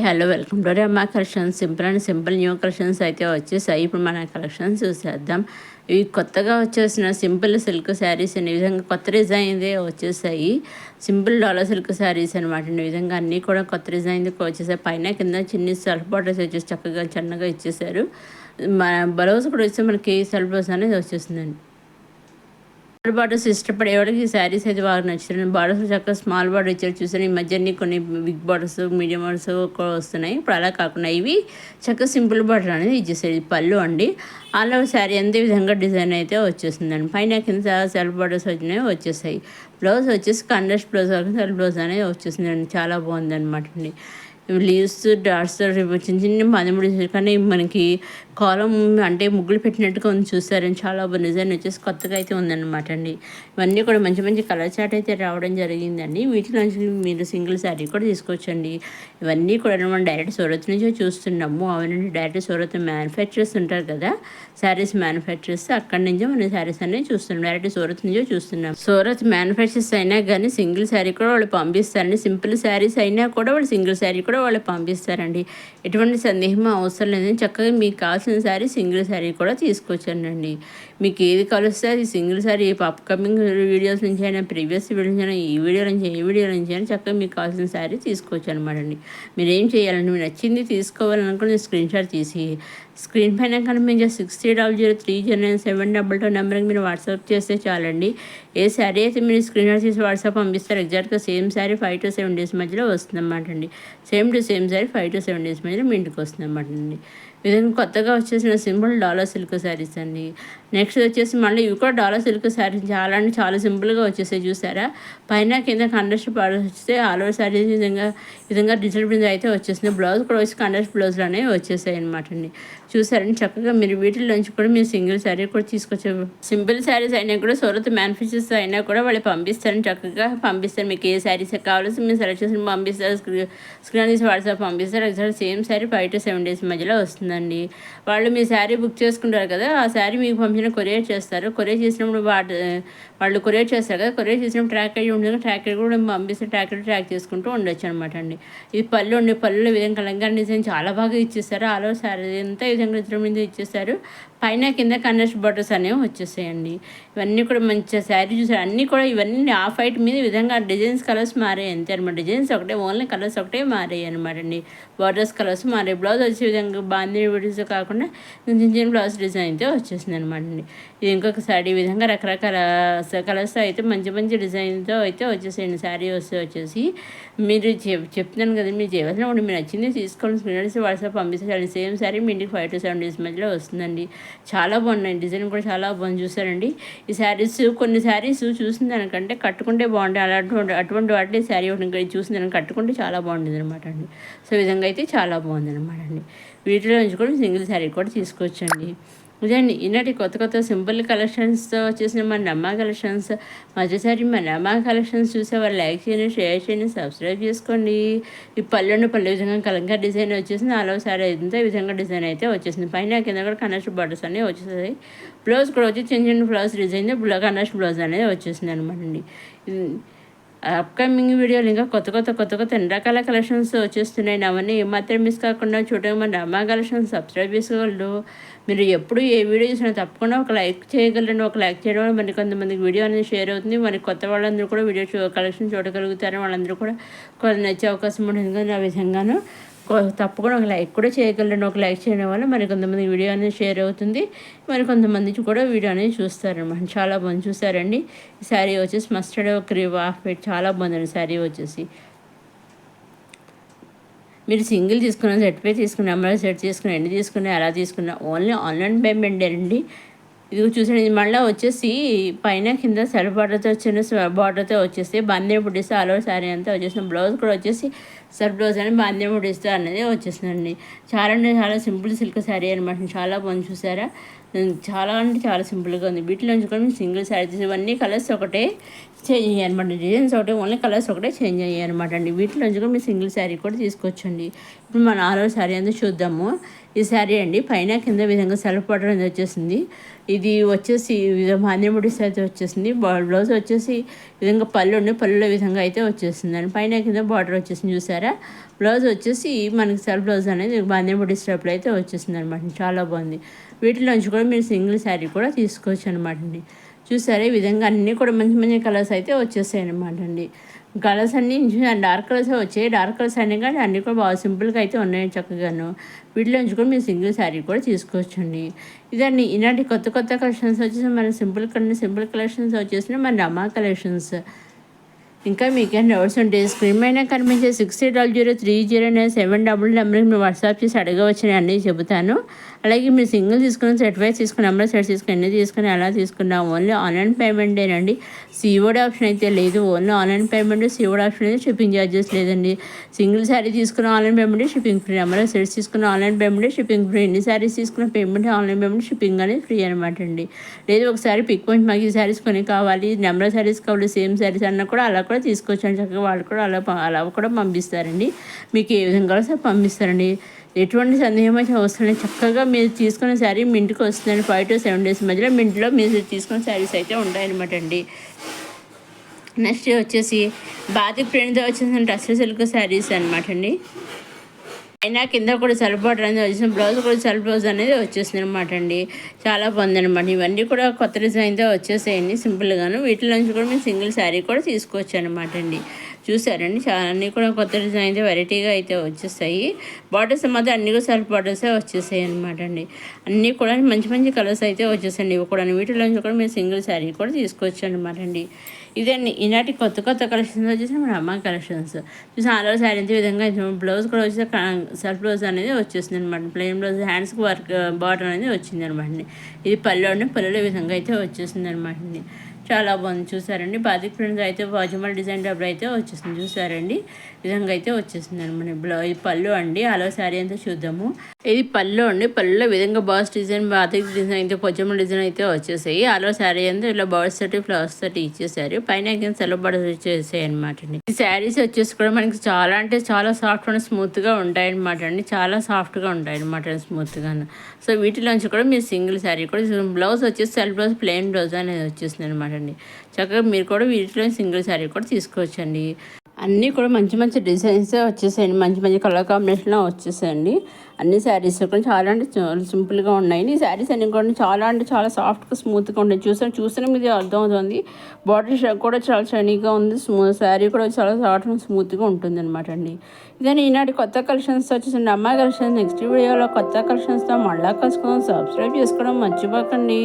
Hello welcome to అమ్మా collections. Simple and simple new collections అయితే వచ్చేసాయి. ఇప్పుడు మన కలెక్షన్స్ చూసేద్దాం. ఇవి కొత్తగా వచ్చేసిన సింపుల్ సిల్క్ శారీస్ ఈ విధంగా కొత్త డిజైన్దే వచ్చేసాయి. సింపుల్ డాలర్ సిల్క్ శారీస్ అనమాట. ఈ విధంగా అన్నీ కూడా కొత్త డిజైన్కి వచ్చేసాయి. పైన కింద చిన్ని సెల్ఫ్ బార్డర్స్ వచ్చేసి చక్కగా చిన్నగా ఇచ్చేసారు. మన బ్లౌజ్ కూడా వచ్చి మనకి సెల్ఫ్ బ్లౌజ్ అనేది వచ్చేసిందండి. బార్డర్స్ ఇష్టపడేవాడికి ఈ శారీస్ అయితే బాగా నచ్చుతుంది. బార్డర్స్ చక్కగా స్మాల్ బార్డర్ ఇచ్చారు చూసారు. ఈ మధ్య అన్ని కొన్ని బిగ్ బార్డర్స్ మీడియం బార్డర్స్ కూడా వస్తున్నాయి. ఇప్పుడు అలా కాకుండా ఇవి చక్కగా సింపుల్ బార్డర్ అనేది ఇచ్చేసారు. ఇది పళ్ళు అండి. అలా శారీ అంతే విధంగా డిజైన్ అయితే వచ్చేసిందండి. పైన కింద సెల్ఫ్ బార్డర్స్ వచ్చినాయి వచ్చేసాయి. బ్లౌజ్ వచ్చేసి కాంట్రాస్ట్ బ్లౌజ్ సెల్ఫ్ బ్లౌజ్ అనేది వచ్చేసిందండి. చాలా బాగుంది అనమాట అండి. లీవ్స్ డాట్స్ చిన్న చిన్న పదమూడు కానీ మనకి కాలం అంటే ముగ్గులు పెట్టినట్టుగా ఉంది చూస్తారని. చాలా డిజైన్ వచ్చేసి కొత్తగా అయితే ఉందన్నమాట అండి. ఇవన్నీ కూడా మంచి మంచి కలర్ చాట్ అయితే రావడం జరిగిందండి. వీటిలోంచి మీరు సింగిల్ శారీ కూడా తీసుకోవచ్చండి. ఇవన్నీ కూడా మనం డైరెక్ట్ సూరత్ నుంచే చూస్తున్నాము. అవునండి, డైరెక్ట్ సూరత్ మ్యానుఫ్యాక్చరర్స్ ఉంటారు కదా, శారీస్ మ్యానుఫ్యాక్చరర్స్, అక్కడి నుంచే మనం శారీస్ అనేది చూస్తున్నాం. డైరెక్ట్ సూరత్ నుంచే చూస్తున్నాం. సూరత్ మ్యానుఫ్యాక్చరర్స్ అయినా కానీ సింగిల్ శారీ కూడా వాళ్ళు పంపిస్తారండి. సింపుల్ శారీస్ అయినా కూడా వాళ్ళు సింగిల్ శారీ కూడా వాళ్ళు పంపిస్తారండి. ఎటువంటి సందేహం అవసరం లేదని చక్కగా మీకు కావాల్సిన శారీ సింగిల్ శారీ కూడా తీసుకొచ్చానండి. మీకు ఏది కలిస్తే అది సింగిల్ శారీ అప్కమింగ్ వీడియోస్ నుంచి అయినా ప్రీవియస్ వీడియోస్ నుంచి అయినా ఈ వీడియో నుంచి అయినా చక్కగా మీకు కావాల్సిన శారీ తీసుకోవచ్చు అనమాట అండి. మీరు ఏం చేయాలండి, మీరు నచ్చింది తీసుకోవాలనుకుని స్క్రీన్ షాట్ తీసి స్క్రీన్ పైన కనిపించే 6000300972 నెంబర్కి మీరు వాట్సాప్ చేస్తే చాలండి. ఏ శారీ అయితే మీరు స్క్రీన్ షాట్ తీసి వాట్సాప్ పంపిస్తారు ఎగ్జాక్ట్గా సేమ్ శారీ 5 to 7 days మధ్యలో వస్తుందన్నమాట అండి. సేమ్ శారీ 5 to 7 days మధ్యలో మీ ఇంటికి వస్తుందన్నమాట అండి. విధంగా కొత్తగా వచ్చేసిన సింపుల్ డాలర్ సిల్క్ శారీస్ అండి. నెక్స్ట్ వచ్చేసి మళ్ళీ ఇవి కూడా డాలర్ సిల్క్ శారీస్ చాలా అంటే చాలా సింపుల్గా వచ్చేసాయి చూసారా. పైన కింద కాంట్రాస్ట్ బార్డర్ వస్తే ఆల్ ఓవర్ శారీస్ విధంగా డిజిటల్ ప్రింట్ అయితే వచ్చేసింది. బ్లౌజ్ కూడా వచ్చి కాంట్రాస్ట్ బ్లౌజ్లు అనేవి వచ్చేసాయి అనమాట అండి. చూసారండి చక్కగా మీరు వీటిల్లోంచి కూడా మీరు సింగిల్ శారీ కూడా తీసుకొచ్చారు. సింపుల్ శారీస్ అయినా కూడా సూరత్ మ్యానుఫ్యాక్చర్స్ అయినా కూడా వాళ్ళు పంపిస్తారని చక్కగా పంపిస్తారు. మీకు ఏ శారీస్ కావాలో మీరు సెలెక్ట్ చేసి పంపిస్తారు. స్క్రీన్ తీసి వాట్సాప్ పంపిస్తారు. Exact same sari 5 to 7 days మధ్యలో వస్తుందండి. వాళ్ళు మీ శారీ బుక్ చేసుకుంటారు కదా, ఆ శారీ మీకు పంపించిన కొరియర్ చేస్తారు. కొరియర్ చేసినప్పుడు వాళ్ళు కొరియర్ చేస్తారు కదా, కొరియర్ చేసినప్పుడు ట్రాక్ అయ్యి ఉంటుంది. ట్రాక్ అయ్యి కూడా పంపిస్తే ట్రాక్ చేసుకుంటూ ఉండొచ్చు అనమాట అండి. ఇది పళ్ళు ఉండి పళ్ళులో విధంగా కలంకారీ డిజైన్ చాలా బాగా ఇచ్చేస్తారు. ఆల్ ఓవర్ శారీ అంతా ఈ విధంగా ఇతర మీద ఇచ్చేస్తారు. పైన కింద కాంట్రాస్ట్ బార్డర్స్ అనేవి వచ్చేసాయండి. ఇవన్నీ కూడా మంచిగా శారీ చూసారు. అన్నీ కూడా ఇవన్నీ ఆఫ్ వైట్ మీద విధంగా డిజైన్స్ కలర్స్ మారాయి అంతే అనమాట. డిజైన్స్ ఒకటే, ఓన్లీ కలర్స్ ఒకటే మారాయి అనమాట అండి. బార్డర్స్ కలర్స్ మారాయి. బ్లౌజ్ వచ్చే విధంగా బాందీ వీడియోస్ కాకుండా చిన్న చిన్న బ్లౌజ్ డిజైన్ అయితే వచ్చేసింది అనమాట అండి. ఇది ఇంకొక శారీ విధంగా రకరకాల కలర్స్ అయితే మంచి మంచి డిజైన్తో అయితే వచ్చేసేయండి. శారీ వచ్చేసి మీరు చెప్తున్నాను కదా, మీరు చేయవలసిన మీరు నచ్చింది తీసుకోండి. స్క్రీన్ వాట్సాప్ పంపిస్తే సేమ్ శారీ మీ ఇంటికి 5 to 7 days మధ్యలో వస్తుందండి. చాలా బాగున్నాయి. డిజైన్ కూడా చాలా బాగుంది చూసారండి. ఈ శారీస్ కొన్ని శారీస్ చూసిన దానికంటే కట్టుకుంటే బాగుంటాయి. అటువంటి వాటి శారీ ఒకటి చూసిన దానికి కట్టుకుంటే చాలా బాగుంటుంది అనమాట అండి. సో ఈ విధంగా అయితే చాలా బాగుంది అనమాట అండి. వీటిలో నుంచి కూడా సింగిల్ శారీ కూడా తీసుకోవచ్చండి. ఇదండి ఈనాటి కొత్త సింపుల్ కలెక్షన్స్తో వచ్చేసిన మన నమ్మా కలెక్షన్స్. మొదటిసారి మన నమ్మా కలెక్షన్స్ చూసే వాళ్ళు లైక్ చేయండి, షేర్ చేయండి, సబ్స్క్రైబ్ చేసుకోండి. ఈ పళ్ళు విధంగా కలంకారీ డిజైన్ వచ్చేసింది. అలా సారీ అయితే విధంగా డిజైన్ అయితే వచ్చేసింది. పైన కింద కూడా కనెక్ట్ బార్డర్స్ అనేవి వచ్చేసాయి. బ్లౌజ్ కూడా వచ్చి చిన్న చిన్న బ్లౌజ్ డిజైన్ కనెక్ట్ బ్లౌజ్ అనేది వచ్చేసింది అనమాట అండి. అప్కమింగ్ వీడియోలు ఇంకా కొత్త ఎన్ని రకాల కలెక్షన్స్ వచ్చేస్తున్నాయి. అవన్నీ ఏమాత్రం మిస్ కాకుండా చూడడం మన రమా కలెక్షన్స్ సబ్స్క్రైబ్ చేసుకోగలరు. మీరు ఎప్పుడు ఏ వీడియో చూసినా తప్పకుండా ఒక లైక్ చేయగలరండి. ఒక లైక్ చేయడం వల్ల మరి కొంతమందికి వీడియో అనేది షేర్ అవుతుంది. మరి కొత్త వాళ్ళందరూ కూడా వీడియో కలెక్షన్ చూడగలుగుతారు. వాళ్ళందరూ కూడా కొన్ని నచ్చే అవకాశం ఉంటుంది. కానీ ఆ విధంగాను తప్పకుండా ఒక లైక్ కూడా చేయగలరండి. ఒక లైక్ చేయడం వల్ల మరి కొంతమంది వీడియో అనేది షేర్ అవుతుంది. మరి కొంతమంది కూడా వీడియో అనేది చూస్తారన్నమాట. చాలా బాగుంది చూసారండి. ఈ శారీ వచ్చేసి మస్టర్డ్ క్రీమ్ హాఫ్ వైట్ చాలా బాగుందండి. శారీ వచ్చేసి మీరు సింగిల్ తీసుకున్న సెట్ పే తీసుకున్న నెంబర్ సెట్ తీసుకున్న ఎన్ని తీసుకున్నా ఎలా తీసుకున్నా ఓన్లీ ఆన్లైన్ పేమెంట్ అండి. ఇది చూసాను. ఇది మళ్ళీ వచ్చేసి పైన కింద సెల్ఫ్ బార్డర్తో వచ్చిన బార్డర్తో వచ్చేసి బాందే బుడ్డిస్తే ఆల్ ఓవర్ శారీ అంతా వచ్చేసిన. బ్లౌజ్ కూడా వచ్చేసి సెల్ఫ్ బ్లౌజ్ అని బాందే బుడ్డిస్తే అనేది వచ్చేసిందండి. చాలా అంటే చాలా సింపుల్ సిల్క్ శారీ అనమాట. చాలా బాగుంది చూసారా. చాలా అంటే చాలా సింపుల్గా ఉంది. వీటిలో నుంచి కూడా సింగిల్ శారీస్ ఇవన్నీ కలర్స్ ఒకటే చేంజ్ అయ్యాయి అనమాట. డిజైన్స్ ఒకటే, ఓన్లీ కలర్స్ ఒకటే చేంజ్ అయ్యాయి అనమాట అండి. వీటిలో నుంచి కూడా మీరు సింగిల్ శారీ కూడా తీసుకొచ్చండి. ఇప్పుడు మన ఆల్ ఓవర్ శారీ అంతా చూద్దాము. ఈ శారీ అండి పైన కింద విధంగా సెల్ఫ్ బార్డర్ అనేది వచ్చేసింది. ఇది వచ్చేసి మాన్యముడి అయితే వచ్చేసింది. బ్లౌజ్ వచ్చేసి విధంగా పళ్ళులో విధంగా అయితే వచ్చేసింది అండి. పైన కింద బార్డర్ వచ్చేసింది చూసారా. బ్లౌజ్ వచ్చేసి మనకి సెల్ఫ్ బ్లౌజ్ అనేది బాందిని బుట్టి స్టెప్లో అయితే వచ్చేసింది అనమాట. చాలా బాగుంది. వీటిలోంచి కూడా మీరు సింగిల్ శారీ కూడా తీసుకోవచ్చు అనమాట అండి. చూసారా ఈ విధంగా అన్నీ కూడా మంచి మంచి కలర్స్ అయితే వచ్చేసాయి అనమాట అండి. కలర్స్ అన్నీ డార్క్ కలర్స్ వచ్చాయి. డార్క్ కలర్స్ అన్నీ కానీ అన్నీ కూడా బాగా సింపుల్గా అయితే ఉన్నాయి చక్కగాను. వీటిలోంచి కూడా మీరు సింగిల్ శారీ కూడా తీసుకోవచ్చండి. ఇదండి ఇలాంటి కొత్త కొత్త కలెక్షన్స్ వచ్చేసి మన సింపుల్ కలెక్షన్స్ వచ్చేసి మన రమా కలెక్షన్స్. ఇంకా మీకేం డౌట్స్ ఉంటే స్క్రీన్ పైన కనిపించే 68003097 నెంబర్కి మీరు వాట్సాప్ చేసి అడగవచ్చని అన్నీ చెబుతాను. అలాగే మీరు సింగిల్ తీసుకుని సెట్ వైజ్ తీసుకుని నెంబర్ సెట్ తీసుకుని ఎన్ని తీసుకుని ఎలా తీసుకున్నా ఓన్లీ ఆన్లైన్ పేమెంటేనండి. సిఓడి ఆప్షన్ అయితే లేదు. Only online payment, COD option అయితే షిప్పింగ్ ఛార్జెస్ లేదండి. సింగిల్ శారీ తీసుకున్న online payment shipping free, number sets తీసుకున్న ఆన్లైన్ పేమెంట్ షిప్పింగ్ ఫ్రీ, ఎన్ని శారీస్ తీసుకున్న పేమెంట్ ఆన్లైన్ పేమెంట్ షిప్పింగ్ అనేది ఫ్రీ అనమాట అండి. లేదు ఒకసారి పిక్ పాయింట్ మాకు ఈ శారీస్ కొని కావాలి, నెంబర్ శారీస్ కావాలి, సేమ్ శారీస్ అన్నా కూడా అలా కూడా తీసుకొచ్చాను చక్కగా. వాళ్ళు కూడా అలా కూడా పంపిస్తారండి. మీకు ఏ విధంగా కూడా పంపిస్తారండి. ఎటువంటి సందేహం అయితే అవసరం చక్కగా మీరు తీసుకున్న శారీ మీ ఇంటికి వస్తుందండి. 5 to 7 days మధ్యలో మీ ఇంట్లో మీరు తీసుకున్న శారీస్ అయితే ఉంటాయన్నమాట అండి. నెక్స్ట్ వచ్చేసి బాతిక్ ప్రింట్తో వచ్చేసిన టస్సర్ సిల్క్ శారీస్ అనమాట అండి. అయినా కింద కూడా సెల్ఫ్ బార్డర్ అనేది వచ్చేసిన బ్లౌజ్ కూడా సెల్ఫ్ బ్లౌజ్ అనేది వచ్చేసింది అనమాట అండి. చాలా బాగుంది అనమాట. ఇవన్నీ కూడా కొత్త డిజైన్తో వచ్చేసాయండి సింపుల్గాను. వీటిలోంచి కూడా మీరు సింగిల్ శారీ కూడా తీసుకోవచ్చు అనమాట అండి. చూసారండి చాలా అన్నీ కూడా కొత్త డిజైన్ అయితే వెరైటీగా అయితే వచ్చేసాయి. బార్డర్స్ మాత్రం అన్నీ కూడా సెల్ఫ్ బార్డర్సే వచ్చేసాయి అనమాట అండి. అన్నీ కూడా మంచి మంచి కలర్స్ అయితే వచ్చేసాయండి. ఇవి కూడా వీటిలోంచి కూడా మీరు సింగిల్ శారీ కూడా తీసుకోవచ్చు అనమాట అండి. ఇదండి ఈనాటి కొత్త కొత్త కలెక్షన్స్ వచ్చేసి మన అమ్మ కలెక్షన్స్. చూసి ఆల్ ఓవర్ శారీ విధంగా బ్లౌజ్ కూడా వచ్చేసి సెల్ఫ్ బ్లౌజ్ అనేది వచ్చేసింది అనమాట. ప్లెయిన్ బ్లౌజ్ హ్యాండ్స్కి వర్క్ బార్డర్ అనేది వచ్చింది అనమాట అండి. ఇది పళ్ళులో విధంగా అయితే వచ్చేసింది అనమాట అండి. చాలా బాగుంది. చూసారండి బాతిక్ ప్రింట్స్ అయితే వాజుమల్ డిజైన్ డబ్బులు అయితే వచ్చేసింది. చూసారండి విధంగా అయితే వచ్చేసింది అనమాట. ఇది పళ్ళు అండి. అలా శారీ అంతా చూద్దాము. ఇది పళ్ళు అండి. పళ్ళులో విధంగా బాస్ డిజైన్, బాతిక్ డిజైన్ అయితే పొజమల్ డిజైన్ అయితే వచ్చేసాయి. అలా శారీ అంతా ఇలా బర్డ్స్ తోటి ఫ్లవర్స్ తోటి ఇచ్చేసారు. పైన సెలవు బర్డ్స్ వచ్చేసాయి అనమాట అండి. ఈ శారీస్ వచ్చేసి కూడా మనకి చాలా అంటే చాలా సాఫ్ట్ అండ్ స్మూత్గా ఉంటాయి అనమాట అండి. చాలా సాఫ్ట్గా ఉంటాయి అనమాట స్మూత్గా. సో వీటిలోంచి కూడా మీరు సింగిల్ శారీ కూడా బ్లౌజ్ వచ్చేసి సెల్ఫ్ బ్లౌజ్ ప్లెయిన్ బ్లౌజ్ అనేది వచ్చేసింది అనమాట అండి. చక్కగా మీరు కూడా వీటిలో సింగిల్ శారీ కూడా తీసుకోవచ్చండి. అన్నీ కూడా మంచి మంచి డిజైన్స్ వచ్చేసాయండి. మంచి మంచి కలర్ కాంబినేషన్లో వచ్చేసాయండి. అన్ని శారీస్ కూడా చాలా అంటే చాలా సింపుల్గా ఉన్నాయి. ఈ శారీస్ అన్ని కూడా చాలా అంటే చాలా సాఫ్ట్గా స్మూత్గా ఉంటాయి. చూసిన మీద అర్థం అవుతుంది. బాడీ కూడా చాలా షైనీగా ఉంది. శారీ కూడా చాలా సాఫ్ట్ అండ్ స్మూత్గా ఉంటుంది అనమాట అండి. ఇదని ఈనాటి కొత్త కలెక్షన్స్ వచ్చేసండి అమ్మాయి కలెక్షన్స్. నెక్స్ట్ వీడియోలో కొత్త కలెక్షన్స్తో మళ్ళా కలుసుకుందాం. సబ్స్క్రైబ్ చేసుకోవడం మర్చిపోకండి.